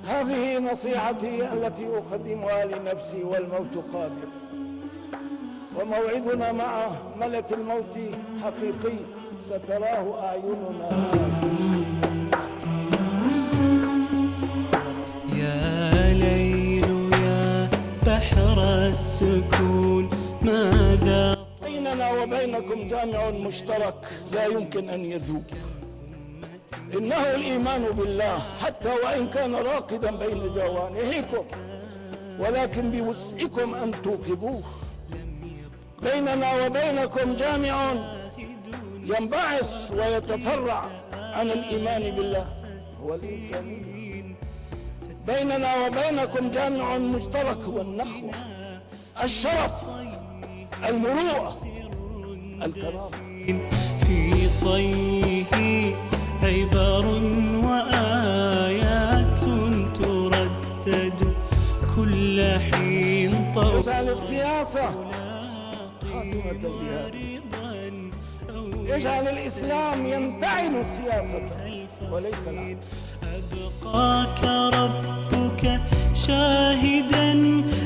هذه نصيحتي التي أقدمها لنفسي والموت قادم، وموعدنا مع ملك الموت حقيقي ستراه أعيننا. يا ليل يا بحر السكون ماذا بيننا وبينكم جامع مشترك لا يمكن أن يذوب، إنه الإيمان بالله، حتى وإن كان راقدا بين جوانحكم ولكن بوسعكم أن توقظوه. بيننا وبينكم جامع ينبعث ويتفرع عن الإيمان بالله هو الإنسانية. بيننا وبينكم جامع مشترك هو النخوة، الشرف، المروءة، الكرامة. في طيه عبر وآيات تردد كل حين يجعل السياسة خاتمة الجهاد، يجعل الإسلام ينتعل السياسة وليس العكس. أبقاك ربك شاهدا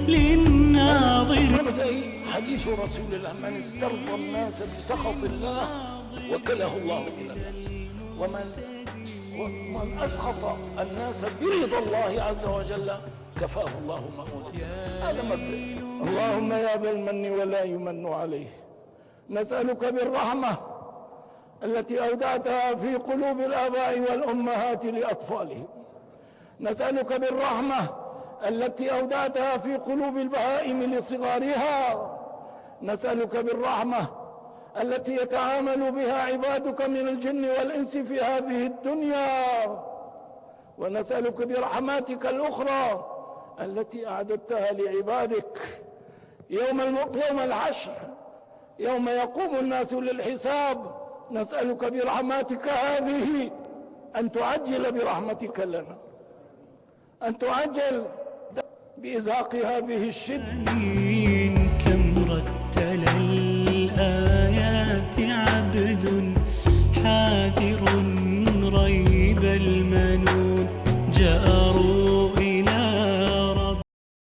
للناظر. مبدأ حديث رسول الله: من استرضى الناس بسخط الله وكله الله إلى الناس، ومن أسخط الناس برضا الله عز وجل كفاه الله مؤونته. هذا مبدأ. اللهم يا ذا المن ولا يمن عليه، نسألك بالرحمة التي أودعتها في قلوب الآباء والأمهات لأطفالهم، نسألك بالرحمة التي أودعتها في قلوب البهائم لصغارها، نسألك بالرحمة التي يتعامل بها عبادك من الجن والإنس في هذه الدنيا، ونسألك برحماتك الأخرى التي أعددتها لعبادك يوم الحشر، يوم يقوم الناس للحساب. نسألك برحماتك هذه أن تعجل برحمتك لنا، أن تعجل بإزهاق هذه الشدة.